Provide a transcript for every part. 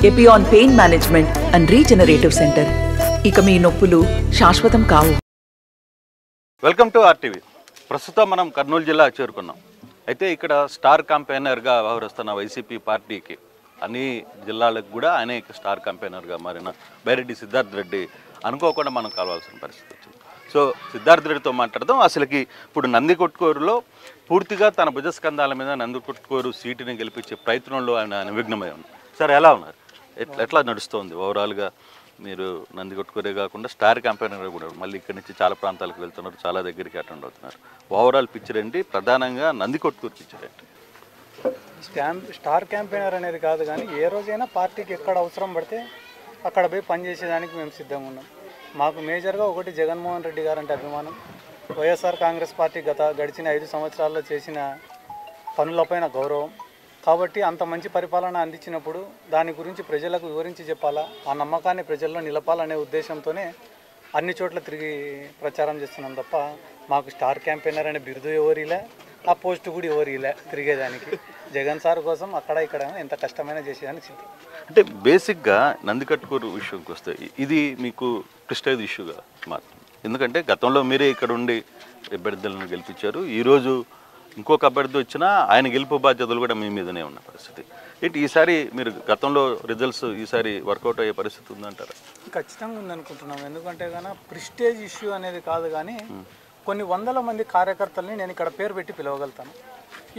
Epione pain management and regenerative centre. ఇక మీ నొప్పులు శాశ్వతం కావు. Welcome to RTV. ప్రస్తుతం మనం కర్నూలు జిల్లా చేరుకున్నాం. అయితే ఇక్కడ స్టార్ క్యాంపెయినర్గా వ్యవహరిస్తున్న వైసీపీ పార్టీకి అన్ని జిల్లాలకు కూడా అనేక స్టార్ క్యాంపెయినర్గా మారిన బైరెడ్డి సిద్ధార్థ రెడ్డి అనుకోకుండా మనం కలవాల్సిన పరిస్థితి వచ్చింది. సో సిద్ధార్థ రెడ్డితో మాట్లాడదాం. అసలుకి ఇప్పుడు నందికొట్కూరులో పూర్తిగా తన భుజస్కంధాల మీద నందికొట్కూరు సీటుని గెలిపించే ప్రయత్నంలో ఆయన నిమగ్నమై ఉంది. సార్ ఎలా ఉన్నారు? ఎట్లా నడుస్తుంది ఓవరాల్గా? మీరు నందికొట్కూరే కాకుండా స్టార్ క్యాంపెయినర్ కూడా మళ్ళీ ఇక్కడి నుంచి చాలా ప్రాంతాలకు వెళ్తున్నారు, చాలా దగ్గరికి అటెండ్ అవుతున్నారు. ఓవరాల్ పిక్చర్ ఏంటి? ప్రధానంగా నందికొట్కూరు పిక్చర్ ఏంటి? స్టార్ క్యాంపెయినర్ అనేది కాదు, కానీ ఏ రోజైనా పార్టీకి ఎక్కడ అవసరం పడితే అక్కడ పోయి పనిచేసేదానికి మేము సిద్ధంగా ఉన్నాం. మాకు మేజర్గా ఒకటి జగన్మోహన్ రెడ్డి గారు అంటే అభిమానం. వైఎస్ఆర్ కాంగ్రెస్ పార్టీ గడిచిన 5 సంవత్సరాల్లో చేసిన పనులపైన గౌరవం. కాబట్టి అంత మంచి పరిపాలన అందించినప్పుడు దాని గురించి ప్రజలకు వివరించి చెప్పాలా, ఆ నమ్మకాన్ని ప్రజల్లో నిలపాలనే ఉద్దేశంతోనే అన్ని చోట్ల తిరిగి ప్రచారం చేస్తున్నాం తప్ప మాకు స్టార్ క్యాంపెయినర్ అనే బిరుదు ఎవరిలే, ఆ పోస్ట్ కూడా ఎవరిలే తిరిగేదానికి. జగన్ సార్ కోసం అక్కడ ఇక్కడ ఎంత కష్టమైనా చేసేదానికి సిద్ధం. అంటే బేసిక్గా నందికొట్కూరు విషయంకి వస్తే ఇది మీకు ప్రెస్టేజ్ ఇష్యూగా మారుతుంది. ఎందుకంటే గతంలో మీరే ఇక్కడ ఉండి అభ్యర్థులను గెలిపించారు. ఈరోజు ఇంకొక అభ్యర్థి వచ్చినా ఆయన గెలుపు బాధ్యతలు కూడా మీ మీదనే ఉన్న పరిస్థితి. ఏంటి ఈసారి మీరు గతంలో రిజల్ట్స్ ఈసారి వర్కౌట్ అయ్యే పరిస్థితి ఉందంటారా? ఖచ్చితంగా ఉందనుకుంటున్నాం. ఎందుకంటే కానీ ప్రెస్టేజ్ ఇష్యూ అనేది కాదు, కానీ కొన్ని వందల మంది కార్యకర్తల్ని నేను ఇక్కడ పేరు పెట్టి పిలవగలుగుతాను.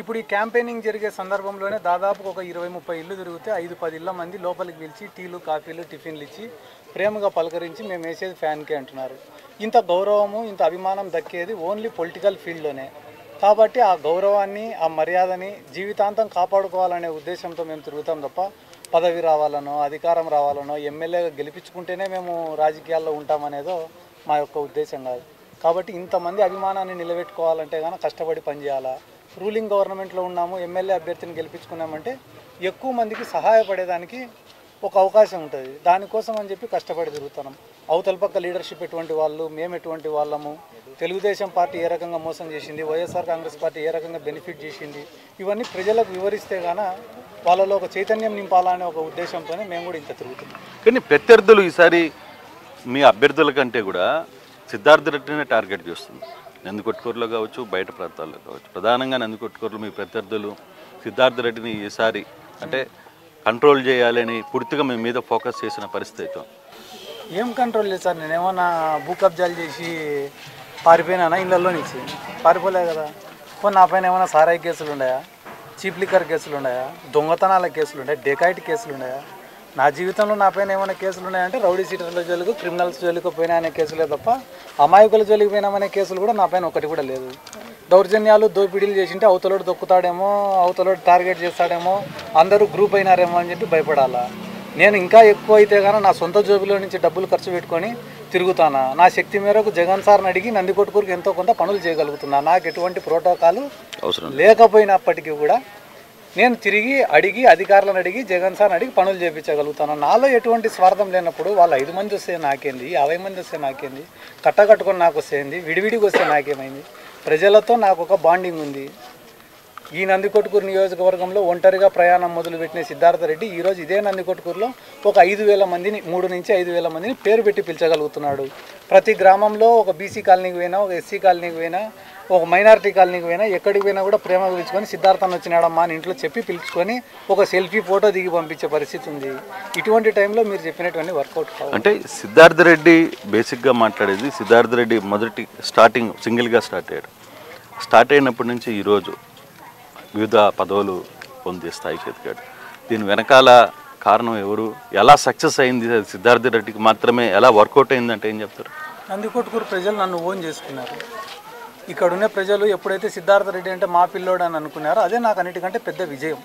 ఇప్పుడు ఈ క్యాంపెయినింగ్ జరిగే సందర్భంలోనే దాదాపు ఒక 20-30 ఇళ్ళు తిరిగితే 5-10 ఇళ్ళ మంది లోపలికి పిలిచి టీలు, కాఫీలు, టిఫిన్లు ఇచ్చి ప్రేమగా పలకరించి మేము వేసేది ఫ్యాన్కే అంటున్నారు. ఇంత గౌరవము, ఇంత అభిమానం దక్కేది ఓన్లీ పొలిటికల్ ఫీల్డ్లోనే. కాబట్టి ఆ గౌరవాన్ని, ఆ మర్యాదని జీవితాంతం కాపాడుకోవాలనే ఉద్దేశంతో మేము తిరుగుతాం తప్ప పదవి రావాలనో, అధికారం రావాలనో, ఎమ్మెల్యేగా గెలిపించుకుంటేనే మేము రాజకీయాల్లో ఉంటామనేదో మా యొక్క ఉద్దేశం కాదు. కాబట్టి ఇంతమంది అభిమానాన్ని నిలబెట్టుకోవాలంటే కానీ కష్టపడి పనిచేయాలా. రూలింగ్ గవర్నమెంట్లో ఉన్నాము, ఎమ్మెల్యే అభ్యర్థిని గెలిపించుకున్నామంటే ఎక్కువ మందికి సహాయపడేదానికి ఒక అవకాశం ఉంటుంది. దానికోసం అని చెప్పి కష్టపడి తిరుగుతున్నాం. అవతల పక్క లీడర్షిప్ ఎటువంటి వాళ్ళు, మేము ఎటువంటి వాళ్ళము, తెలుగుదేశం పార్టీ ఏ రకంగా మోసం చేసింది, వైఎస్ఆర్ కాంగ్రెస్ పార్టీ ఏ రకంగా బెనిఫిట్ చేసింది, ఇవన్నీ ప్రజలకు వివరిస్తే గాన వాళ్ళలో ఒక చైతన్యం నింపాలనే ఒక ఉద్దేశంతోనే మేము కూడా ఇంత తిరుగుతున్నాం. కానీ ప్రత్యర్థులు ఈసారి మీ అభ్యర్థుల కంటే కూడా సిద్ధార్థ రెడ్డినే టార్గెట్ చేస్తుంది. నందికొట్కూరులో కావచ్చు, బయట ప్రాంతాల్లో కావచ్చు. ప్రధానంగా నందికొట్కూరులో మీ ప్రత్యర్థులు సిద్ధార్థ రెడ్డిని ఈసారి అంటే కంట్రోల్ చేయాలని పూర్తిగా మీ మీద ఫోకస్ చేసిన పరిస్థితి. ఏం కంట్రోల్ లేదు సార్, నేనేమన్నా భూ కబ్జాలు చేసి పారిపోయినా ఇళ్ళల్లో నుంచి? పారిపోలే కదా. పోనీ నా పైన ఏమైనా సారాయి కేసులు ఉన్నాయా, చీప్ లిక్కర్ కేసులు ఉన్నాయా, దొంగతనాల కేసులు ఉన్నాయా, డెకాయిట్ కేసులు ఉన్నాయా? నా జీవితంలో నా పైన ఏమైనా కేసులు ఉన్నాయంటే రౌడీ సీటర్ల జోలికి, క్రిమినల్స్ జోలికి పోయినా అనే కేసులే తప్ప అమాయకుల జోలికి పోయినామనే కేసులు కూడా నా పైన ఒకటి కూడా లేదు. దౌర్జన్యాలు, దోపిడీలు చేసింటే అవతలోడు దొక్కుతాడేమో, అవతలోడు టార్గెట్ చేస్తాడేమో, అందరూ గ్రూప్ అయినారేమో అని చెప్పి భయపడాలా. నేను ఇంకా ఎక్కువ అయితే కానీ నా సొంత జోబులో నుంచి డబ్బులు ఖర్చు పెట్టుకొని తిరుగుతానా? నా శక్తి మేరకు జగన్ సార్ని అడిగి నందికొట్కూరుకి ఎంతో కొంత పనులు చేయగలుగుతున్నా. నాకు ఎటువంటి ప్రోటోకాలు లేకపోయినప్పటికీ కూడా నేను తిరిగి అడిగి, అధికారులను అడిగి, జగన్ సార్ని అడిగి పనులు చేయించగలుగుతాను. నాలో ఎటువంటి స్వార్థం లేనప్పుడు వాళ్ళు 5 మంది వస్తే నాకేంది, 50 మంది వస్తే నాకేంది, కట్టకట్టుకొని నాకు వస్తేంది, విడివిడికి వస్తే నాకేమైంది? ప్రజలతో నాకు ఒక బాండింగ్ ఉంది. ఈ నందికొట్కూరు నియోజకవర్గంలో ఒంటరిగా ప్రయాణం మొదలుపెట్టిన సిద్ధార్థ రెడ్డి ఈరోజు ఇదే నందికొట్కూరులో ఒక 5,000 మందిని, 3 నుంచి 5,000 మందిని పేరు పెట్టి పిలిచగలుగుతున్నాడు. ప్రతి గ్రామంలో ఒక బీసీ కాలనీకి పోయినా, ఒక ఎస్సీ కాలనీకి పోయినా, ఒక మైనారిటీ కాలనీకి పోయినా, ఎక్కడికి పోయినా కూడా ప్రేమగా పిలుచుకొని సిద్ధార్థన్ వచ్చినాడమ్మా అని ఇంట్లో చెప్పి పిలుచుకొని ఒక సెల్ఫీ ఫోటో దిగి పంపించే పరిస్థితి ఉంది. ఇటువంటి టైంలో మీరు చెప్పినటువంటి వర్కౌట్ కావాలి. అంటే సిద్ధార్థ రెడ్డి బేసిక్గా మాట్లాడేది, సిద్ధార్థ రెడ్డి మొదటి స్టార్టింగ్ సింగిల్గా స్టార్ట్ అయ్యాడు. స్టార్ట్ అయినప్పటి నుంచి ఈరోజు వివిధ పదవులు పొందే స్థాయికి ఎదిగాడు. దీని వెనకాల కారణం ఎవరు? ఎలా సక్సెస్ అయింది సిద్ధార్థ రెడ్డికి మాత్రమే, ఎలా వర్కౌట్ అయిందంటే ఏం చెప్తారు? నందికొట్కూరు ప్రజలు నన్ను ఓన్ చేసుకున్నారు. ఇక్కడ ఉన్న ప్రజలు ఎప్పుడైతే సిద్ధార్థ రెడ్డి అంటే మా పిల్లోడు అని అనుకున్నారో అదే నాకు అన్నిటికంటే పెద్ద విజయం.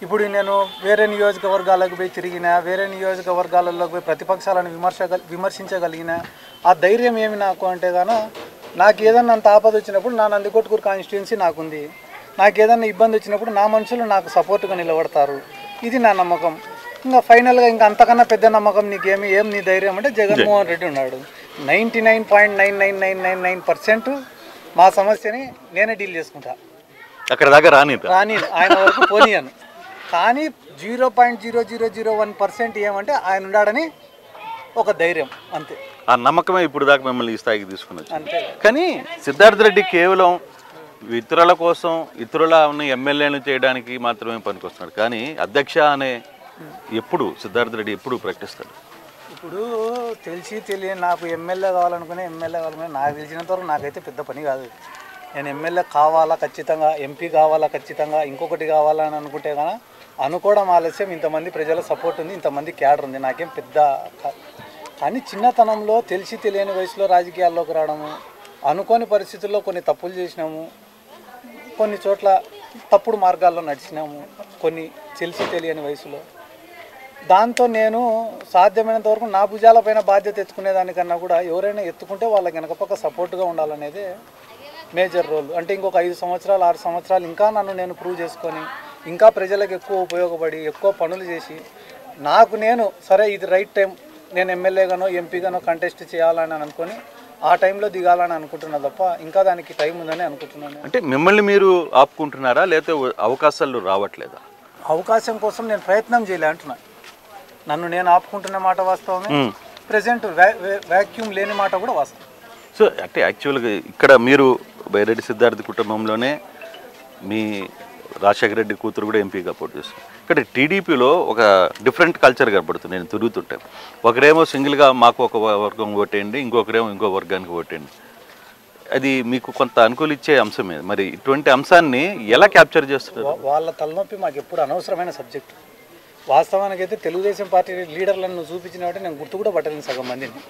ఇప్పుడు నేను వేరే నియోజకవర్గాలకు పోయి తిరిగినా, వేరే నియోజకవర్గాలలో పోయి ప్రతిపక్షాలను విమర్శించగలిగిన ఆ ధైర్యం ఏమి నాకు అంటే గాను, నాకు ఏదన్నా అంత ఆపద వచ్చినప్పుడు నా నందికొట్కూరు కాన్స్టిట్యున్సీ నాకుంది. నాకు ఏదన్నా ఇబ్బంది వచ్చినప్పుడు నా మనుషులు నాకు సపోర్ట్గా నిలబడతారు. ఇది నా నమ్మకం. ఇంకా ఫైనల్గా ఇంకా అంతకన్నా పెద్ద నమ్మకం నీకేమి, ఏం నీ ధైర్యం అంటే జగన్మోహన్ రెడ్డి ఉన్నాడు. 99.99999% మా సమస్యని నేనే డీల్ చేసుకుంటా. అక్కడ దాకా రాని ఆయన వరకు పోనీయను. కానీ 0.0001% ఏమంటే ఆయన ఉన్నాడని ఒక ధైర్యం, అంతే. ఆ నమ్మకమే ఇప్పుడు దాకా మిమ్మల్ని ఈ స్థాయికి తీసుకుని వచ్చింది. అంతే. కానీ సిద్ధార్థ రెడ్డి కేవలం ఇతరుల కోసం ఇతరుల ఎమ్మెల్యేలు చేయడానికి మాత్రమే పనికొస్తున్నాడు. కానీ అధ్యక్ష అనే ఎప్పుడు సిద్ధార్థ రెడ్డి ఎప్పుడు ప్రకటిస్తాడు? ఇప్పుడు తెలియని నాకు ఎమ్మెల్యే కావాలనుకునే నాకు తెలిసినంత వరకు నాకైతే పెద్ద పని కాదు. నేను ఎమ్మెల్యే కావాలా ఖచ్చితంగా, ఎంపీ కావాలా ఖచ్చితంగా, ఇంకొకటి కావాలని అనుకుంటే కానీ అనుకోవడం ఆలస్యం. ఇంతమంది ప్రజల సపోర్ట్ ఉంది, ఇంతమంది క్యాడర్ ఉంది, నాకేం పెద్ద. కానీ చిన్నతనంలో తెలియని వయసులో రాజకీయాల్లోకి రావడము, అనుకోని పరిస్థితుల్లో కొన్ని తప్పులు చేసినాము, కొన్ని చోట్ల తప్పుడు మార్గాల్లో నడిచినాము, కొన్ని తెలియని వయసులో. దాంతో నేను సాధ్యమైనంత వరకు నా భుజాలపైన బాధ్యత ఎత్తుకునేదానికన్నా కూడా ఎవరైనా ఎత్తుకుంటే వాళ్ళకి వెనకపక్క సపోర్ట్గా ఉండాలనేదే మేజర్ రోల్. అంటే ఇంకొక 5 సంవత్సరాలు 6 సంవత్సరాలు ఇంకా నేను ప్రూవ్ చేసుకొని ఇంకా ప్రజలకు ఎక్కువ ఉపయోగపడి ఎక్కువ పనులు చేసి నేను సరే ఇది రైట్ టైం, నేను ఎమ్మెల్యేగానో ఎంపీగానో కంటెస్ట్ చేయాలని అనుకొని ఆ టైంలో దిగాలని అనుకుంటున్నా తప్ప ఇంకా దానికి టైం ఉందని అనుకుంటున్నాను. అంటే మిమ్మల్ని మీరు ఆపుకుంటున్నారా లేకపోతే అవకాశాలు రావట్లేదా? అవకాశం కోసం నేను ప్రయత్నం చేయలే అంటున్నా. నన్ను నేను ఆపుకుంటున్న మాట వాస్తవమే, ప్రెసెంట్ వ్యాక్యూమ్ లేని మాట కూడా వాస్తవం. సో అంటే యాక్చువల్గా ఇక్కడ మీరు బైరెడ్డి సిద్ధార్థ కుటుంబంలోనే మీ రాజశేఖర రెడ్డి కూతురు కూడా ఎంపీగా పోటీ చేస్తుంది. ఇక్కడ టీడీపీలో ఒక డిఫరెంట్ కల్చర్ కనబడుతుంది. నేను తిరుగుతుంటాను, ఒకరేమో సింగిల్గా మాకు ఒక వర్గం ఓటేయండి, ఇంకొకరేమో ఇంకో వర్గానికి ఓటేయండి. అది మీకు కొంత అనుకూలించే అంశమే. మరి ఇటువంటి అంశాన్ని ఎలా క్యాప్చర్ చేస్తున్నారు? వాళ్ళ తలనొప్పి మాకు ఎప్పుడు అనవసరమైన సబ్జెక్టు. వాస్తవానికి అయితే తెలుగుదేశం పార్టీ లీడర్లను చూపించినట్టు నేను గుర్తు కూడా పట్టలేను సగం మందిని.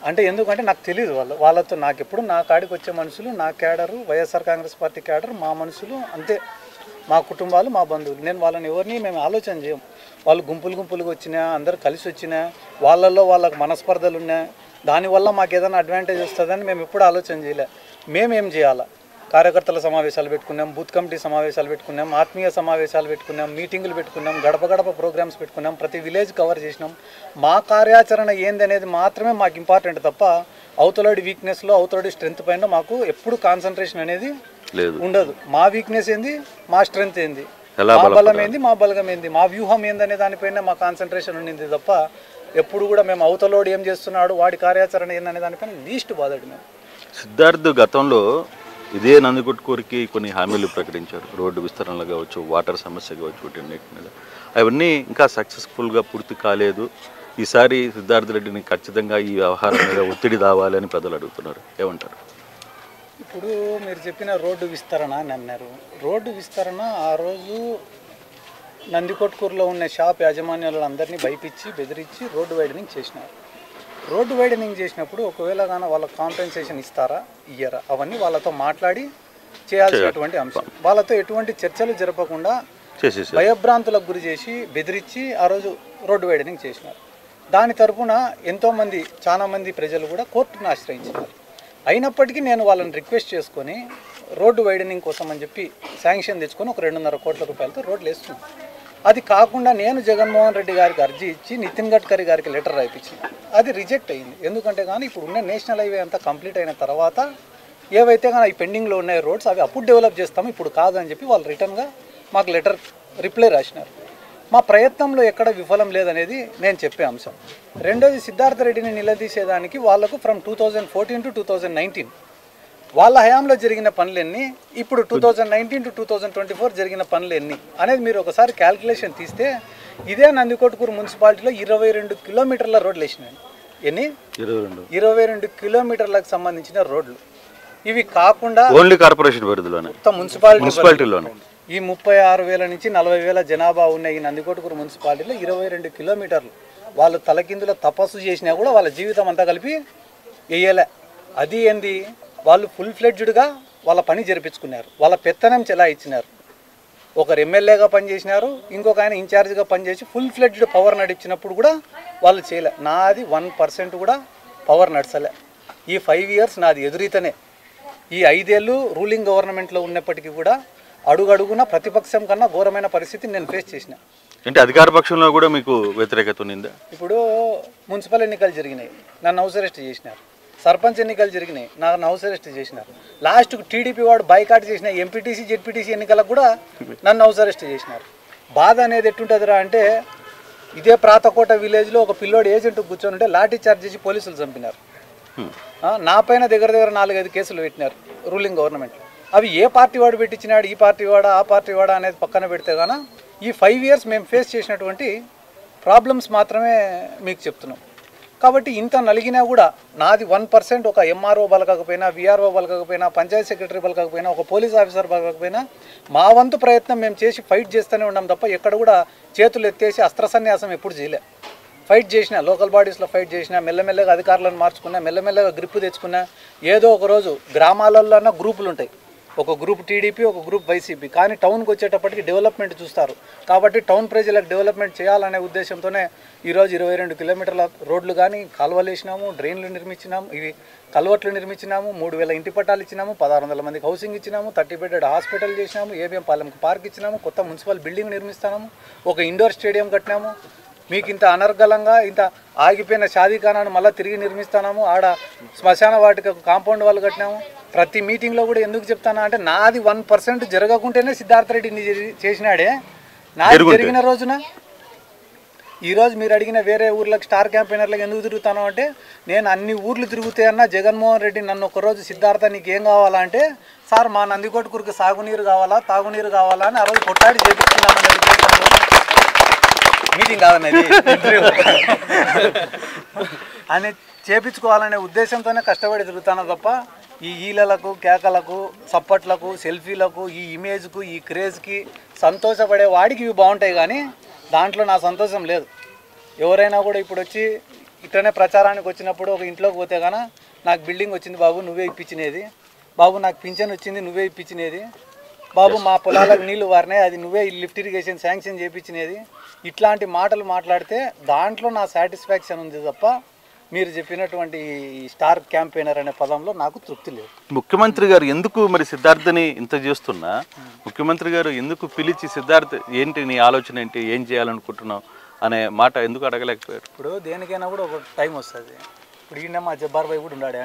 అంటే ఎందుకంటే నాకు తెలియదు వాళ్ళతో నాకు ఎప్పుడు నా కాడికి వచ్చే మనుషులు, నా cadre, YSR Congress party cadre, మా మనుషులు అంతే, మా కుటుంబాలు, మా బంధువులు. నేను వాళ్ళని ఎవరిని మేము ఆలోచన చేయం. వాళ్ళు గుంపులుగా వచ్చినా, అందరు కలిసి వచ్చినా, వాళ్ళల్లో వాళ్ళకు మనస్పర్ధలు ఉన్నా, దానివల్ల మాకు ఏదైనా అడ్వాంటేజ్ వస్తుందని మేము ఎప్పుడు ఆలోచన చేయలే. మేమేం చేయాలా? కార్యకర్తల సమావేశాలు పెట్టుకున్నాం, బూత్ కమిటీ సమావేశాలు పెట్టుకున్నాం, ఆత్మీయ సమావేశాలు పెట్టుకున్నాం, మీటింగులు పెట్టుకున్నాం, గడప ప్రోగ్రామ్స్ పెట్టుకున్నాం, ప్రతి విలేజ్ కవర్ చేసినాం. మా కార్యాచరణ ఏంది అనేది మాత్రమే మాకు ఇంపార్టెంట్ తప్ప అవతలడి వీక్నెస్లో అవతలడి స్ట్రెంత్ పైన మాకు ఎప్పుడు కాన్సన్ట్రేషన్ అనేది ఉండదు. మా వీక్నెస్ ఏంది, మా స్ట్రెంత్ ఏంది, మా బలం ఏంది, మా బలగం ఏంది, మా వ్యూహం ఏందనే దానిపైన మా కాన్సన్ట్రేషన్ ఉండింది తప్ప ఎప్పుడు కూడా మేము అవతలోడు ఏం చేస్తున్నాడు, వాడి కార్యాచరణ ఏందనే దానిపైన లీస్ట్ బాధడు మేము. సిద్ధార్థ్ గతంలో ఇదే నందికొట్కూరుకి కొన్ని హామీలు ప్రకటించారు. రోడ్డు విస్తరణలు కావచ్చు, వాటర్ సమస్య కావచ్చు, వీటన్నిటి మీద అవన్నీ ఇంకా సక్సెస్ఫుల్గా పూర్తి కాలేదు. ఈసారి సిద్ధార్థ రెడ్డిని ఖచ్చితంగా ఈ వ్యవహారం మీద ఒత్తిడి రావాలని ప్రజలు అడుగుతున్నారు. ఏమంటారు? ఇప్పుడు మీరు చెప్పిన రోడ్డు విస్తరణ అని అన్నారు. రోడ్డు విస్తరణ ఆ రోజు నందికొట్కూరులో ఉన్న షాప్ యాజమాన్యాలందరినీ భయపించి బెదిరించి రోడ్డు వైడనింగ్ చేసినారు. రోడ్డు వైడనింగ్ చేసినప్పుడు ఒకవేళ కానీ వాళ్ళకి కాంపెన్సేషన్ ఇస్తారా ఇయ్యరా అవన్నీ వాళ్ళతో మాట్లాడి చేయాల్సినటువంటి అంశం. వాళ్ళతో ఎటువంటి చర్చలు జరపకుండా భయభ్రాంతులకు గురి చేసి బెదిరించి ఆ రోజు రోడ్డు వైడనింగ్ చేసినారు. దాని తరఫున ఎంతోమంది చాలా మంది ప్రజలు కూడా కోర్టును ఆశ్రయించినారు. అయినప్పటికీ నేను వాళ్ళని రిక్వెస్ట్ చేసుకొని రోడ్డు వైడనింగ్ కోసం అని చెప్పి శాంక్షన్ తెచ్చుకొని ఒక 2.5 కోట్ల రూపాయలతో రోడ్లు వేస్తున్నాను. అది కాకుండా నేను జగన్మోహన్ రెడ్డి గారికి అర్జీ ఇచ్చి నితిన్ గడ్కరీ గారికి లెటర్ రాయించింది. అది రిజెక్ట్ అయ్యింది. ఎందుకంటే కానీ ఇప్పుడు ఉన్న నేషనల్ హైవే అంతా కంప్లీట్ అయిన తర్వాత ఏవైతే కానీ ఈ పెండింగ్లో ఉన్నాయి రోడ్స్ అవి అప్పుడు డెవలప్ చేస్తాము, ఇప్పుడు కాదు అని చెప్పి వాళ్ళు రిటర్న్గా మాకు లెటర్ రిప్లై రాసినారు. మా ప్రయత్నంలో ఎక్కడ విఫలం లేదనేది నేను చెప్పే అంశం. రెండోది సిద్ధార్థ రెడ్డిని నిలదీసేదానికి వాళ్లకు ఫ్రమ్ 2014 to 2019 వాళ్ళ హయాంలో జరిగిన పనులెన్ని, ఇప్పుడు 2019 to 2024 జరిగిన పనులు ఎన్ని అనేది మీరు ఒకసారి క్యాల్కులేషన్ తీస్తే ఇదే నందికొట్కూరు మున్సిపాలిటీలో 22 కిలోమీటర్ల రోడ్లు వేసినాయి. ఎన్ని? 22 కిలోమీటర్లకు సంబంధించిన రోడ్లు. ఇవి కాకుండా ఓన్లీ కార్పొరేషన్ పరిధిలోనే మున్సిపాలిటీలోనే ఈ 36,000 నుంచి 40,000 జనాభా ఉన్న ఈ నందికొట్కూరు మున్సిపాలిటీలో 22 కిలోమీటర్లు వాళ్ళు తలకిందులో తపస్సు చేసినా కూడా వాళ్ళ జీవితం అంతా కలిపి వేయలే. అది ఏంది, వాళ్ళు ఫుల్ ఫ్లెడ్జ్డ్గా వాళ్ళ పని జరిపించుకున్నారు, వాళ్ళ పెత్తనం చెలాయించినారు. ఒకరు ఎమ్మెల్యేగా పనిచేసినారు, ఇంకొక ఆయన ఇన్ఛార్జ్గా పనిచేసి ఫుల్ ఫ్లెడ్జ్డ్ పవర్ నడిచినప్పుడు కూడా వాళ్ళు చేయలే. నాది 1% కూడా పవర్ నడచలే. ఈ 5 years నాది ఎదురీతనే. ఈ 5 ఏళ్ళు రూలింగ్ గవర్నమెంట్లో ఉన్నప్పటికీ కూడా అడుగడుగున ప్రతిపక్షం కన్నా ఘోరమైన పరిస్థితిని నేను ఫేస్ చేసిన. అంటే అధికార పక్షంలో కూడా మీకు వ్యతిరేకత ఉందా? ఇప్పుడు మున్సిపల్ ఎన్నికలు జరిగినాయి, నన్ను హౌస్ అరెస్ట్ చేసినారు. సర్పంచ్ ఎన్నికలు జరిగినాయి, నన్ను హౌస్ అరెస్ట్ చేసినారు. లాస్ట్కు టీడీపీ వాడు బైకాట్ చేసిన ఎంపీటీసీ జెడ్పీటీసీ ఎన్నికలకు కూడా నన్ను హౌస్ అరెస్ట్ చేసినారు. బాధ అనేది ఎట్టుంటుందిరా అంటే, ఇదే ప్రాతకోట విలేజ్లో ఒక పిల్లోడు ఏజెంట్ కూర్చొని ఉంటే లాఠీ చార్జ్ చేసి పోలీసులు చంపినారు. నా పైన దగ్గర 4-5 కేసులు పెట్టినారు రూలింగ్ గవర్నమెంట్. అవి ఏ పార్టీ వాడు పెట్టించినాడు, ఈ పార్టీ వాడా ఆ పార్టీ వాడా అనేది పక్కన పెడితే గాన ఈ 5 years మేము ఫేస్ చేసినటువంటి ప్రాబ్లమ్స్ మాత్రమే మీకు చెప్తున్నాం. కాబట్టి ఇంత నలిగినా కూడా నాది 1% ఒక ఎంఆర్ఓ బలకపోయినా, విఆర్ఓ బలకపోయినా, పంచాయతీ సెక్రటరీ బలకపోయినా, ఒక పోలీస్ ఆఫీసర్ బలకపోయినా మా వంతు ప్రయత్నం మేము చేసి ఫైట్ చేస్తూనే ఉన్నాం తప్ప ఎక్కడ కూడా చేతులు ఎత్తేసి అస్త్రసన్యాసం ఎప్పుడు చేయలే. ఫైట్ చేసినా, లోకల్ బాడీస్లో ఫైట్ చేసినా, మెల్లమెల్లగా అధికారులను మార్చుకున్నా, మెల్లమెల్లగా గ్రిప్ తెచ్చుకున్నా. ఏదో ఒక రోజు గ్రామాలలోనే గ్రూపులు ఉంటాయి, ఒక గ్రూప్ టీడీపీ, ఒక గ్రూప్ వైసీపీ. కానీ టౌన్కి వచ్చేటప్పటికి డెవలప్మెంట్ చూస్తారు. కాబట్టి టౌన్ ప్రజలకు డెవలప్మెంట్ చేయాలనే ఉద్దేశంతోనే ఈరోజు 22 కిలోమీటర్ల రోడ్లు కానీ, కాలువలు వేసినాము, డ్రైన్లు నిర్మించినాము, ఇవి కల్వర్ట్లు నిర్మించినాము, 3000 ఇంటి పట్టాలు ఇచ్చినాము, 1600 మందికి హౌసింగ్ ఇచ్చినాము, 30 బెడెడ్ హాస్పిటల్ చేసినాము, ఏబిఎం పాలెంకి పార్క్ ఇచ్చినాము, కొత్త మున్సిపల్ బిల్డింగ్ నిర్మిస్తాము, ఒక ఇండోర్ స్టేడియం కట్టినాము. మీకు ఇంత అనర్గళంగా ఇంత ఆగిపోయిన షాదీఖానాను మళ్ళీ తిరిగి నిర్మిస్తాము. ఆడ శ్మశాన వాటికి కాంపౌండ్ వాళ్ళు కట్టినాము. ప్రతి మీటింగ్లో కూడా ఎందుకు చెప్తానా అంటే, నాది 1% జరగకుంటేనే సిద్ధార్థ రెడ్డి చేసినాడే. నాది జరిగిన రోజున ఈరోజు మీరు అడిగిన వేరే ఊర్లకు స్టార్ క్యాంపెయినర్లకు ఎందుకు తిరుగుతాను అంటే, నేను అన్ని ఊర్లు తిరుగుతాయన్నా జగన్మోహన్ రెడ్డి నన్ను ఒకరోజు సిద్ధార్థ నీకు ఏం కావాలా అంటే, సార్ మా నందికొట్కూరుకి సాగునీరు కావాలా, తాగునీరు కావాలా అని ఆ రోజు కొట్టాడి చేపించుకున్నామనే ఉద్దేశంలో మీటింగ్ కాదనేది అని చేపించుకోవాలనే ఉద్దేశంతోనే కష్టపడి తిరుగుతాను తప్ప ఈ ఈలలకు, కేకలకు, చప్పట్లకు, సెల్ఫీలకు, ఈ ఇమేజ్కు, ఈ క్రేజ్కి సంతోషపడే వాడికి ఇవి బాగుంటాయి. కానీ దాంట్లో నా సంతోషం లేదు. ఎవరైనా కూడా ఇప్పుడు వచ్చి ఇట్లనే ప్రచారానికి వచ్చినప్పుడు ఒక ఇంట్లోకి పోతే కానీ, నాకు బిల్డింగ్ వచ్చింది బాబు నువ్వే ఇప్పించినది, బాబు నాకు పింఛన్ వచ్చింది నువ్వే ఇప్పించినది, బాబు మా పొలాలకు నీళ్లు వారినాయి అది నువ్వే లిఫ్ట్ ఇరిగేషన్ శాంక్షన్ చేయించినది, ఇట్లాంటి మాటలు మాట్లాడితే దాంట్లో నా సాటిస్ఫాక్షన్ ఉంది తప్ప మీరు చెప్పినటువంటి స్టార్ క్యాంపెయినర్ అనే పదంలో నాకు తృప్తి లేదు. ముఖ్యమంత్రి గారు ఎందుకు మరి సిద్ధార్థని ఇంత చేస్తున్నా, ముఖ్యమంత్రి గారు ఎందుకు పిలిచి సిద్ధార్థ్ ఏంటి నీ ఆలోచన ఏంటి, ఏం చేయాలనుకుంటున్నావు అనే మాట ఎందుకు అడగలేకపోయారు? ఇప్పుడు దేనికైనా కూడా ఒక టైం వస్తుంది. ఇప్పుడు ఈయన మా జబ్బార్ భాయ్ కూడా ఉన్నాడు,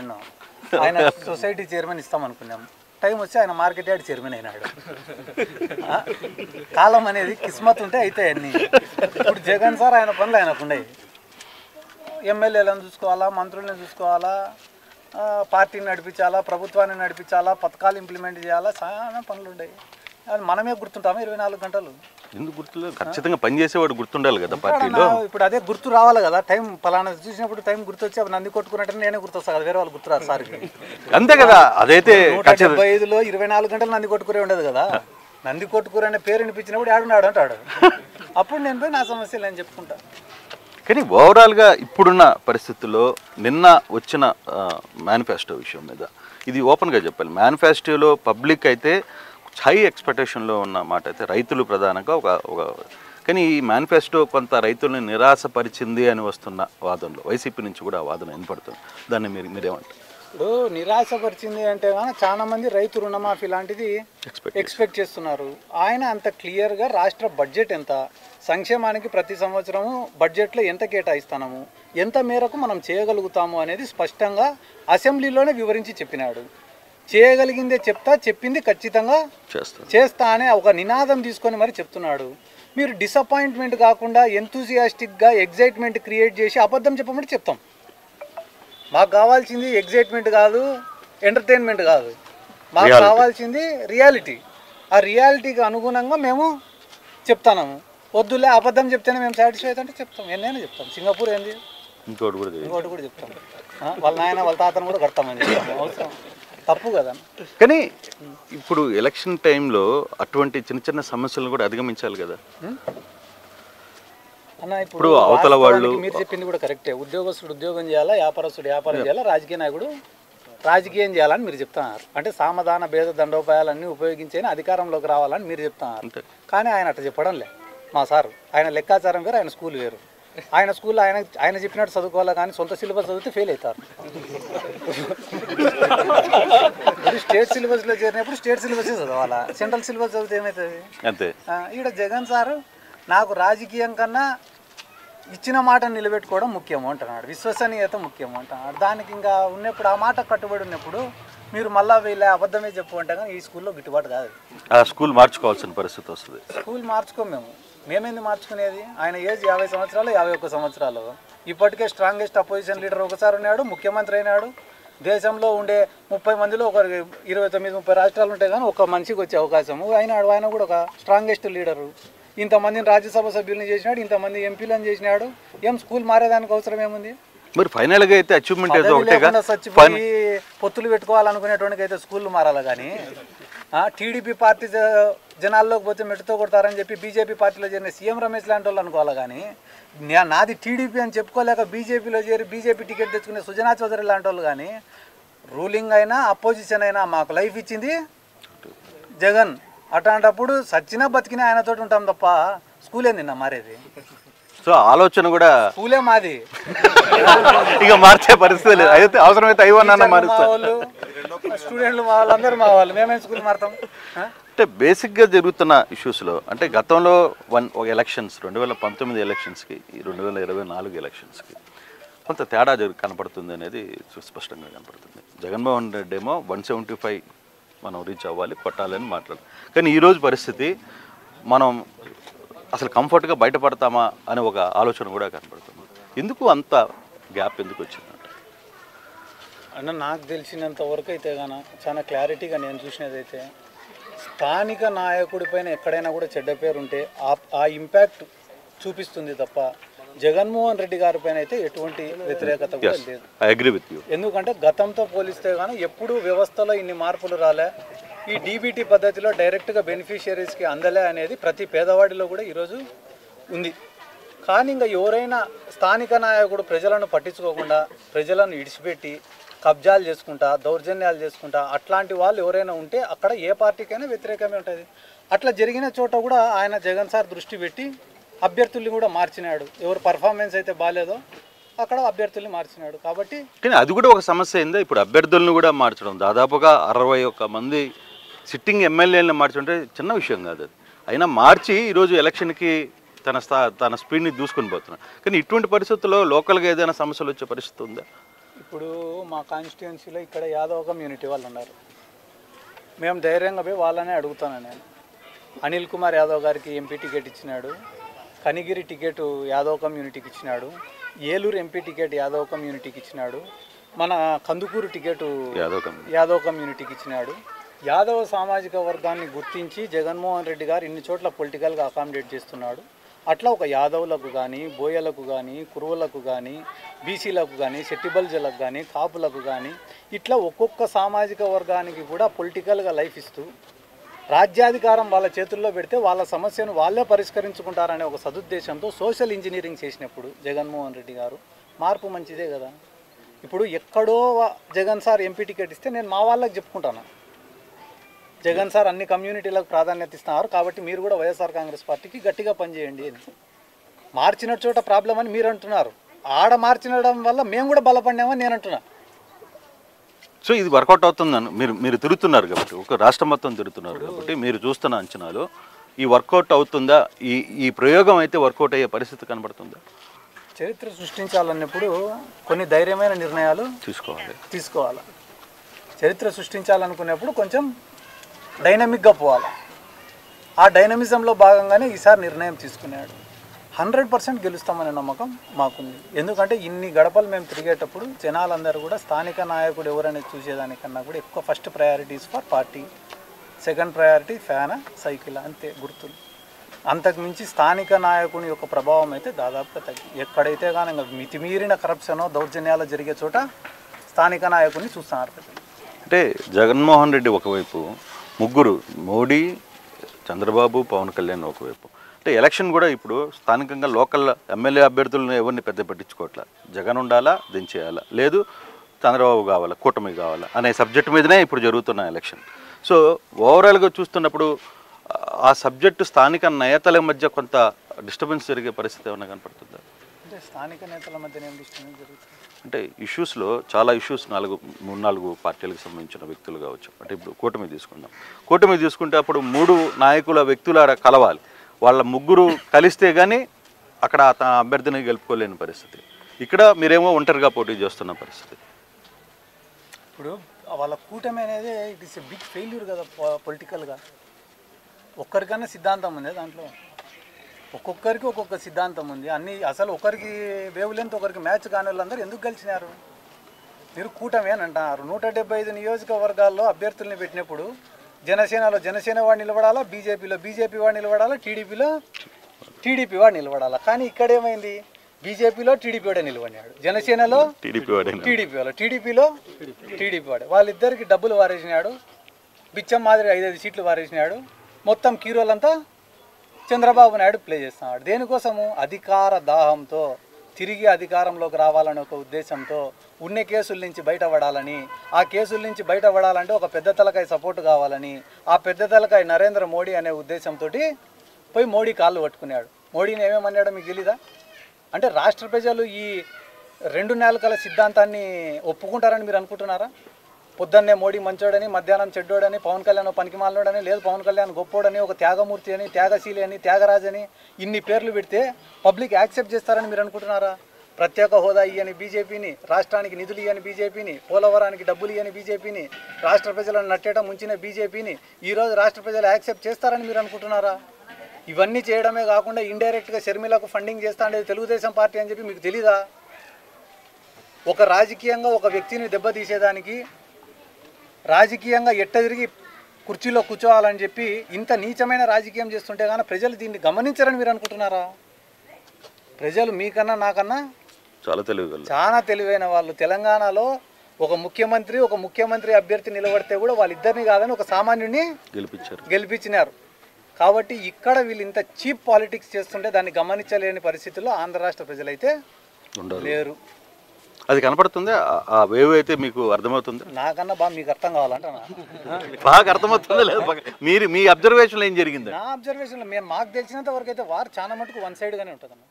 ఆయన సొసైటీ చైర్మన్ ఇస్తాం అనుకున్నాము. టైం వచ్చి ఆయన మార్కెట్ యార్డ్ చైర్మన్ అయినాడు. కాలం అనేది కిస్మత్ ఉంటే అయితే అన్నీ. ఇప్పుడు జగన్ సార్ ఆయన పనులు ఆయనకుండయి. ఎమ్మెల్యేలను చూసుకోవాలా, మంత్రులను చూసుకోవాలా, పార్టీని నడిపించాలా, ప్రభుత్వాన్ని నడిపించాలా, పథకాలు ఇంప్లిమెంట్ చేయాలా, చాలా పనులు ఉన్నాయి. అది మనమే గుర్తుంటామా 24 గంటలు? ఎందుకు గుర్తులేదు? ఖచ్చితంగా పనిచేసేవాడు గుర్తుండాలి కదా పార్టీలో. ఇప్పుడు అదే గుర్తు రావాలి కదా, టైం పలానా చూసినప్పుడు టైం గుర్తొచ్చి అప్పుడు నంది కొట్టుకున్నట్టు నేనే గుర్తొస్తా కదా, వేరే వాళ్ళు గుర్తురారు సార్కి. అంతే కదా. అదైతే 175లో 24 గంటలు నంది కొట్టుకునే ఉండదు కదా. నంది కొట్టుకూర అనే పేరు వినిపించినప్పుడు ఆడున్నాడు అంటాడు. అప్పుడు నేను పోయి నా సమస్యలు నేను చెప్పుకుంటా. కానీ ఓవరాల్గా ఇప్పుడున్న పరిస్థితుల్లో నిన్న వచ్చిన మేనిఫెస్టో విషయం మీద ఇది ఓపెన్గా చెప్పాలి. మేనిఫెస్టోలో పబ్లిక్ అయితే హై ఎక్స్పెక్టేషన్లో ఉన్న మాట అయితే రైతులు ప్రధానంగా ఒక కానీ ఈ మేనిఫెస్టో కొంత రైతుల్ని నిరాశపరిచింది అని వస్తున్న వాదనలో వైసీపీ నుంచి కూడా ఆ వాదన వినపడుతుంది. దాన్ని మీరేమంటారు? ఇప్పుడు నిరాశపరిచింది అంటే కానీ చాలా మంది రైతు రుణమాఫీ లాంటిది ఎక్స్పెక్ట్ చేస్తున్నారు. ఆయన అంత క్లియర్గా రాష్ట్ర బడ్జెట్ ఎంత, సంక్షేమానికి ప్రతి సంవత్సరము బడ్జెట్లో ఎంత కేటాయిస్తున్నాము, ఎంత మేరకు మనం చేయగలుగుతాము అనేది స్పష్టంగా అసెంబ్లీలోనే వివరించి చెప్పినాడు. చేయగలిగిందే చెప్తా, చెప్పింది ఖచ్చితంగా చేస్తా అనే ఒక నినాదం తీసుకొని మరి చెప్తున్నాడు. మీరు డిసప్పాయింట్మెంట్ కాకుండా ఎంతూజియాస్టిక్గా ఎగ్జైట్మెంట్ క్రియేట్ చేసి అబద్ధం చెప్పమంటే చెప్తాం. మాకు కావాల్సింది ఎగ్జైట్మెంట్ కాదు, ఎంటర్టైన్మెంట్ కాదు, మాకు కావాల్సింది రియాలిటీ. ఆ రియాలిటీకి అనుగుణంగా మేము చెప్తాము. వద్దులే అబద్ధం చెప్తేనే మేము సాటిస్ఫై అవుతుంటే చెప్తాం, ఎన్నైనా చెప్తాం. సింగపూర్ ఏంది, ఇంకోటి కూడా చెప్తాం. వాళ్ళ నాయన వాళ్ళ తాతను కూడా కడతామని చెప్తాం. అవసరం తప్పు కదా. కానీ ఇప్పుడు ఎలక్షన్ టైంలో అటువంటి చిన్న చిన్న సమస్యలను కూడా అధిగమించాలి కదా అన్న. ఇప్పుడు అవతల వాళ్ళు మీరు చెప్పింది కూడా కరెక్టే. ఉద్యోగస్తుడు ఉద్యోగం చేయాలా, వ్యాపారస్తుడు వ్యాపారం చేయాలా, రాజకీయ నాయకుడు రాజకీయం చేయాలని మీరు చెప్తున్నారు. అంటే సామధాన భేద దండోపాయాలన్నీ ఉపయోగించే అధికారంలోకి రావాలని మీరు చెప్తున్నారు. కానీ ఆయన అట్లా చెప్పడం లే మా సార్. ఆయన లెక్కాచారం వేరు, ఆయన స్కూల్ వేరు. ఆయన స్కూల్లో ఆయన చెప్పినట్టు చదువుకోవాలా, కానీ సొంత సిలబస్ చదివితే ఫెయిల్ అవుతారు. స్టేట్ సిలబస్లో చేరినప్పుడు స్టేట్ సిలబసే చదవాలా, సెంట్రల్ సిలబస్ చదివితే ఏమవుతుంది? అంతే. ఈడ జగన్ సారు నాకు రాజకీయం కన్నా ఇచ్చిన మాట నిలబెట్టుకోవడం ముఖ్యం అంటున్నాడు, విశ్వసనీయత ముఖ్యం అంటున్నాడు. దానికి ఇంకా ఉన్నప్పుడు ఆ మాట కట్టుబడి ఉన్నప్పుడు మీరు మళ్ళీ వీళ్ళ అబద్ధమే చెప్పు అంటే కానీ ఈ స్కూల్లో గిట్టుబాటు కాదు. ఆ స్కూల్ మార్చుకోవాల్సిన పరిస్థితి వస్తుంది. స్కూల్ మార్చుకోం మేము. మేమేంది మార్చుకునేది? ఆయన ఏజ్ 50 సంవత్సరాలు, 51 సంవత్సరాలు. ఇప్పటికే స్ట్రాంగెస్ట్ అపోజిషన్ లీడర్ ఒకసారి ఉన్నాడు, ముఖ్యమంత్రి అయినాడు. దేశంలో ఉండే 30 మందిలో ఒక 29-30 రాష్ట్రాలు ఉంటాయి కానీ ఒక మనిషికి వచ్చే అవకాశం అయినాడు. ఆయన కూడా ఒక స్ట్రాంగెస్ట్ లీడరు. ఇంతమందిని రాజ్యసభ సభ్యులను చేసినాడు, ఇంతమంది ఎంపీలను చేసినాడు. ఏం స్కూల్ మారేదానికి అవసరం ఏముంది? మరి ఫైనల్గా అయితే అచీవ్మెంట్ ఏదో ఒకటేగా, చచ్చిపోయి పొత్తులు పెట్టుకోవాలనుకునేటువంటి అయితే స్కూళ్ళు మారాలి. కానీ టీడీపీ పార్టీ జనాల్లోకి పోతే మెట్టుతో కొడతారని చెప్పి బీజేపీ పార్టీలో చేరిన సీఎం రమేష్ లాంటి వాళ్ళు అనుకోవాలి. కానీ నాది టీడీపీ అని చెప్పుకోలేక బీజేపీలో చేరి బీజేపీ టికెట్ తెచ్చుకునే సుజనా చౌదరి లాంటి వాళ్ళు కానీ రూలింగ్ అయినా అపోజిషన్ అయినా మాకు లైఫ్ ఇచ్చింది జగన్. అట్లాంటప్పుడు సచ్చినా బతికినా ఆయనతో ఉంటాం తప్ప స్కూల్ ఏంది నా మారేది? సో ఆలోచన కూడా స్కూలే మాది, ఇక మార్చే పరిస్థితి లేదు. అయితే అవసరమైతే అయ్యన్న మారుస్తారు, స్టూడెంట్లు మా వాళ్ళందరూ మా వాళ్ళు, మేమే స్కూల్ మారుతాం. అంటే బేసిక్గా జరుగుతున్న ఇష్యూస్లో అంటే గతంలో ఒక ఎలక్షన్స్ 2019 ఎలక్షన్స్కి 2024 ఎలక్షన్స్కి కొంత తేడా కనపడుతుంది అనేది సుస్పష్టంగా కనపడుతుంది. జగన్మోహన్ రెడ్డి ఏమో 175 మనం రీచ్ అవ్వాలి, కొట్టాలని మాట్లాడు. కానీ ఈరోజు పరిస్థితి మనం అసలు కంఫర్ట్గా బయటపడతామా అనే ఒక ఆలోచన కూడా కనపడుతుంది. ఎందుకు అంత గ్యాప్ ఎందుకు వచ్చిందంట? అన్న నాకు తెలిసినంత వరకు అయితే గాన చాలా క్లారిటీగా నేను చూసినదైతే స్థానిక నాయకుడి పైన ఎక్కడైనా కూడా చెడ్డ పేరు ఉంటే ఆ ఇంపాక్ట్ చూపిస్తుంది తప్ప జగన్మోహన్ రెడ్డి గారి పైన అయితే ఎటువంటి వ్యతిరేకత కూడా లేదు. I agree with you. ఎందుకంటే గతంతో పోలిస్తే కానీ ఎప్పుడూ వ్యవస్థలో ఇన్ని మార్పులు రాలే. ఈ డీబీటీ పద్ధతిలో డైరెక్ట్గా బెనిఫిషియరీస్కి అందలే అనేది ప్రతి పేదవాడిలో కూడా ఈరోజు ఉంది. కానీ ఇంకా ఎవరైనా స్థానిక నాయకుడు ప్రజలను పట్టించుకోకుండా ప్రజలను ఇడిచిపెట్టి కబ్జాలు చేసుకుంటా దౌర్జన్యాలు చేసుకుంటా అట్లాంటి వాళ్ళు ఎవరైనా ఉంటే అక్కడ ఏ పార్టీకైనా వ్యతిరేకమే ఉంటుంది. అట్లా జరిగిన చోట కూడా ఆయన జగన్ సార్ దృష్టి పెట్టి అభ్యర్థుల్ని కూడా మార్చినాడు. ఎవరు పర్ఫార్మెన్స్ అయితే బాగాలేదో అక్కడ అభ్యర్థుల్ని మార్చినాడు. కాబట్టి కానీ అది కూడా ఒక సమస్య అయిందా? ఇప్పుడు అభ్యర్థులను కూడా మార్చడం, దాదాపుగా 61 మంది సిట్టింగ్ ఎమ్మెల్యేలను మార్చుంటే చిన్న విషయం కాదు అది. అయినా మార్చి ఈరోజు ఎలక్షన్కి తన స్పీడ్ని దూసుకొని పోతున్నాడు. కానీ ఇటువంటి పరిస్థితుల్లో లోకల్గా ఏదైనా సమస్యలు వచ్చే పరిస్థితి ఉందా? ఇప్పుడు మా కాన్స్టిట్యున్సీలో ఇక్కడ యాదవ కమ్యూనిటీ వాళ్ళు ఉన్నారు. మేము ధైర్యంగా పోయి వాళ్ళనే అడుగుతాను. నేను అనిల్ కుమార్ యాదవ్ గారికి ఎంపీ టికెట్ ఇచ్చినాడు, కనిగిరి టికెట్ యాదవ్ కమ్యూనిటీకి ఇచ్చినాడు, ఏలూరు ఎంపీ టికెట్ యాదవ్ కమ్యూనిటీకి ఇచ్చినాడు, మన కందుకూరు టికెట్ యాదవ్ కమ్యూనిటీకి ఇచ్చినాడు. యాదవ సామాజిక వర్గాన్ని గుర్తించి జగన్మోహన్ రెడ్డి గారు ఇన్ని చోట్ల పొలిటికల్గా అకామిడేట్ చేస్తున్నాడు. అట్లా ఒక యాదవులకు కానీ బోయలకు కానీ కురువులకు కానీ బీసీలకు కానీ శెట్టిబల్జలకు కానీ కాపులకు కానీ ఇట్లా ఒక్కొక్క సామాజిక వర్గానికి కూడా పొలిటికల్గా లైఫ్ ఇస్తూ రాజ్యాధికారం వాళ్ళ చేతుల్లో పెడితే వాళ్ళ సమస్యను వాళ్ళే పరిష్కరించుకుంటారనే ఒక సదుద్దేశంతో సోషల్ ఇంజనీరింగ్ చేసినప్పుడు జగన్మోహన్ రెడ్డి గారు మార్పు మంచిదే కదా. ఇప్పుడు ఎక్కడో జగన్ సార్ ఎంపీ టికెట్ ఇస్తే నేను మా వాళ్ళకి చెప్పుకుంటాను, జగన్ సార్ అన్ని కమ్యూనిటీలకు ప్రాధాన్యత ఇస్తున్నారు కాబట్టి మీరు కూడా వైఎస్ఆర్ కాంగ్రెస్ పార్టీకి గట్టిగా పనిచేయండి అని. మార్చిన చోట ప్రాబ్లం అని మీరు అంటున్నారు, ఆడ మార్చినడం వల్ల మేము కూడా బలపడినామని నేను అంటున్నా. సో ఇది వర్కౌట్ అవుతుందని మీరు తిరుగుతున్నారు కాబట్టి, ఒక రాష్ట్రం మొత్తం తిరుగుతున్నారు కాబట్టి మీరు చూస్తున్న అంచనాలు ఈ వర్కౌట్ అవుతుందా? ఈ ప్రయోగం అయితే వర్కౌట్ అయ్యే పరిస్థితి కనబడుతుందా? చరిత్ర సృష్టించాలన్నప్పుడు కొన్ని ధైర్యమైన నిర్ణయాలు తీసుకోవాలి. చరిత్ర సృష్టించాలనుకునేప్పుడు కొంచెం డైనమిక్గా పోవాలి. ఆ డైనమిజంలో భాగంగానే ఈసారి నిర్ణయం తీసుకున్నాడు. 100% గెలుస్తామనే నమ్మకం మాకుంది. ఎందుకంటే ఇన్ని గడపలు మేము తిరిగేటప్పుడు జనాలందరూ కూడా స్థానిక నాయకుడు ఎవరనేది చూసేదానికన్నా కూడా ఎక్కువ first priorities for party, second priority fan cycle అంతే గుర్తులు. అంతకుమించి స్థానిక నాయకుని యొక్క ప్రభావం అయితే దాదాపుగా తగ్గి ఎక్కడైతే కానీ మితిమీరిన కరప్షనో దౌర్జన్యాలు జరిగే చోట స్థానిక నాయకుని చూస్తున్నారు. అంటే జగన్మోహన్ రెడ్డి ఒకవైపు, ముగ్గురు మోడీ, చంద్రబాబు, పవన్ కళ్యాణ్ ఒకవైపు. అంటే ఎలక్షన్ కూడా ఇప్పుడు స్థానికంగా లోకల్ ఎమ్మెల్యే అభ్యర్థులను ఎవరిని పెద్ద పట్టించుకోవట్లా. జగన్ ఉండాలా, దించేయాలా, లేదు చంద్రబాబు కావాలా, కూటమి కావాలా అనే సబ్జెక్ట్ మీదనే ఇప్పుడు జరుగుతున్న ఎలక్షన్. సో ఓవరాల్గా చూస్తున్నప్పుడు ఆ సబ్జెక్టు స్థానిక నేతల మధ్య కొంత డిస్టర్బెన్స్ జరిగే పరిస్థితి ఏమైనా కనపడుతుందా? అంటే స్థానిక నేతల మధ్య ఏం డిస్టర్బెన్స్ జరుగుతుంది అంటే ఇష్యూస్లో చాలా ఇష్యూస్ 3-4 పార్టీలకు సంబంధించిన వ్యక్తులు కావచ్చు. అంటే ఇప్పుడు కూటమి తీసుకుంటే అప్పుడు 3 నాయకుల వ్యక్తుల కలవాలి, వాళ్ళ ముగ్గురు కలిస్తే కానీ అక్కడ తన అభ్యర్థిని గెలుపుకోలేని పరిస్థితి. ఇక్కడ మీరేమో ఒంటరిగా పోటీ చేస్తున్న పరిస్థితి. ఇప్పుడు వాళ్ళ కూటమి అనేది it is a big failure కదా పొలిటికల్గా. ఒక్కరికన్నా సిద్ధాంతం ఉంది దాంట్లో. ఒక్కొక్కరికి ఒక్కొక్క సిద్ధాంతం ఉంది. అన్ని అసలు ఒకరికి వేవ్ లెంత్ ఒకరికి మ్యాచ్ కాని వాళ్ళందరూ ఎందుకు గెలిచినారు? మీరు కూటమి అని అంటున్నారు. 175 నియోజకవర్గాల్లో అభ్యర్థుల్ని పెట్టినప్పుడు జనసేన వాడు నిలబడాలా, బీజేపీ వాడు నిలబడాలా, టీడీపీ వాడు నిలబడాలా. కానీ ఇక్కడ ఏమైంది? బీజేపీలో టీడీపీ వాడే నిలబడినాడు, జనసేనలో టీడీపీలో టీడీపీ వాడే. వాళ్ళిద్దరికి డబ్బులు వారేసినాడు, బిచ్చం మాదిరి 5 సీట్లు వారేసినాడు. మొత్తం కీరోలంతా చంద్రబాబు నాయుడు ప్లే చేస్తున్నాడు. దేనికోసము? అధికార దాహంతో, తిరిగి అధికారంలోకి రావాలనే ఒక ఉద్దేశంతో, ఉన్న కేసుల నుంచి బయటపడాలని. ఆ కేసుల నుంచి బయటపడాలంటే ఒక పెద్ద తలకాయ సపోర్ట్ కావాలని, ఆ పెద్ద తలకాయ నరేంద్ర మోడీ అనే ఉద్దేశంతో పోయి మోడీ కాళ్ళు పట్టుకున్నాడు. మోడీని ఏమేమన్నాడో మీకు తెలీదా? అంటే రాష్ట్ర ప్రజలు ఈ 2 నాలుకల సిద్ధాంతాన్ని ఒప్పుకుంటారని మీరు అనుకుంటున్నారా? పొద్దున్నే మోడీ మంచోడని, మధ్యాహ్నం చెడ్డోడని, పవన్ కళ్యాణ్ పనికిమాలోడని, లేదు పవన్ కళ్యాణ్ గొప్పోడని, ఒక త్యాగమూర్తి అని, త్యాగశీలి అని, త్యాగరాజని ఇన్ని పేర్లు పెడితే పబ్లిక్ యాక్సెప్ట్ చేస్తారని మీరు అనుకుంటున్నారా? ప్రత్యేక హోదా ఇయ్యని బీజేపీని, రాష్ట్రానికి నిధులు ఇయ్యని బీజేపీని, పోలవరానికి డబ్బులు ఇయ్యని బీజేపీని, రాష్ట్ర ప్రజలను నట్టేయడం ముంచిన బీజేపీని ఈరోజు రాష్ట్ర ప్రజలు యాక్సెప్ట్ చేస్తారని మీరు అనుకుంటున్నారా? ఇవన్నీ చేయడమే కాకుండా ఇండైరెక్ట్గా షర్మిలకు ఫండింగ్ చేస్తా అనేది తెలుగుదేశం పార్టీ అని చెప్పి మీకు తెలీదా? ఒక రాజకీయంగా ఒక వ్యక్తిని దెబ్బతీసేదానికి, రాజకీయంగా ఎట్ట తిరిగి కుర్చీలో కూర్చోవాలని చెప్పి ఇంత నీచమైన రాజకీయం చేస్తుంటే కానీ ప్రజలు దీన్ని గమనించరని మీరు అనుకుంటున్నారా? ప్రజలు మీకన్నా నాకన్నా చాలా తెలివైన వాళ్ళు. తెలంగాణలో ఒక ముఖ్యమంత్రి అభ్యర్థి నిలబడితే కూడా వాళ్ళిద్దరిని కాదని ఒక సామాన్యుడిని గెలిపించినారు. కాబట్టి ఇక్కడ వీళ్ళు ఇంత చీప్ పాలిటిక్స్ చేస్తుంటే దాన్ని గమనించలేని పరిస్థితుల్లో ఆంధ్ర రాష్ట్ర ప్రజలైతే లేరు. అది కనపడుతుంది. ఆ వేవ్ అయితే మీకు అర్థమవుతుంది? నాకన్నా బాగా మీకు అర్థం కావాలంటే బాగా అర్థమవుతుంది లేదు? మీరు మీ అబ్జర్వేషన్లో ఏం జరిగింది? నా అబ్జర్వేషన్లో మాకు తెలిసినంత వరకు అయితే వారు చాలా మటుకు వన్ సైడ్గానే ఉంటుందన్న.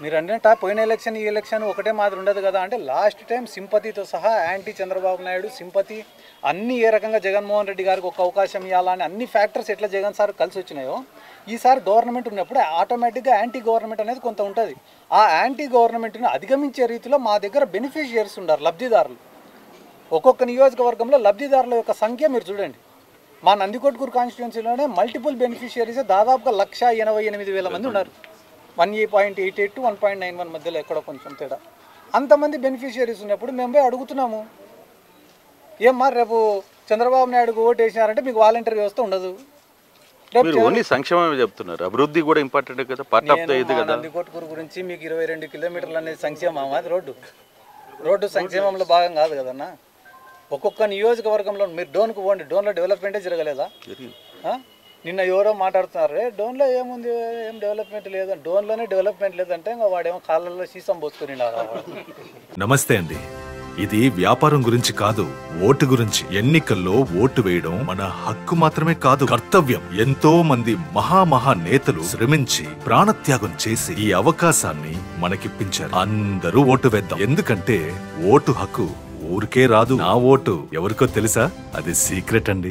మీరు అంటే పోయిన ఎలక్షన్ ఈ ఎలక్షన్ ఒకటే మాదిరి ఉండదు కదా. అంటే లాస్ట్ టైం సింపతితో సహా యాంటీ చంద్రబాబు నాయుడు సింపతి అన్ని ఏ రకంగా జగన్మోహన్ రెడ్డి గారికి ఒక అవకాశం ఇవ్వాలని అన్ని ఫ్యాక్టర్స్ ఎట్లా జగన్ సార్ కలిసి వచ్చినాయో, ఈసారి గవర్నమెంట్ ఉన్నప్పుడు ఆటోమేటిక్గా యాంటీ గవర్నమెంట్ అనేది కొంత ఉంటుంది. ఆ యాంటీ గవర్నమెంట్ని అధిగమించే రీతిలో మా దగ్గర బెనిఫిషియర్స్ ఉన్నారు, లబ్ధిదారులు. ఒక్కొక్క నియోజకవర్గంలో లబ్ధిదారుల యొక్క సంఖ్య మీరు చూడండి. మా నందికొట్కూరు కాన్స్టిట్యున్సీలోనే మల్టిపుల్ బెనిఫిషియరీస్ దాదాపుగా 1,88,000 మంది ఉన్నారు. 1.88 to 1.91 మధ్యలో ఎక్కడో కొంచెం తేడా. అంతమంది బెనిఫిషియరీస్ ఉన్నప్పుడు మేము పోయి అడుగుతున్నాము, ఏమ్మా రేపు చంద్రబాబు నాయుడుకు ఓటు వేసినారంటే మీకు వాలంటీర్ వ్యవస్థ ఉండదు. సంక్షేమం చెప్తున్నారు, అభివృద్ధి కూడా ఇంపార్టెంట్ కదా. నందికొట్కూరు గురించి మీకు 22 కిలోమీటర్లు అనేది సంక్షేమం, అది రోడ్డు సంక్షేమంలో భాగం కాదు కదన్నా. ఒక్కొక్క నియోజకవర్గంలో మీరు డోన్కు పోండి, డోన్లో డెవలప్మెంటే జరగలేదా? నిన్న ఎవరో మాట్లాడుతున్నారు, డోన్లో ఏముంది, ఏం డెవలప్మెంట్ లేదు, డోన్లోనే డెవలప్మెంట్ లేదంటే ఇంకా వాడేమో కాళ్ళల్లో సీసం పోసుకుని. నమస్తే అండి. ఇది వ్యాపారం గురించి కాదు, ఓటు గురించి. ఎన్నికల్లో ఓటు వేయడం మన హక్కు మాత్రమే కాదు, కర్తవ్యం. ఎంతో మంది మహా నేతలు శ్రమించి ప్రాణత్యాగం చేసి ఈ అవకాశాన్ని మనకిప్పించారు. అందరూ ఓటు వేద్దాం. ఎందుకంటే ఓటు హక్కు ఊరికే రాదు. నా ఓటు ఎవరికో తెలుసా? అది సీక్రెట్ అండి.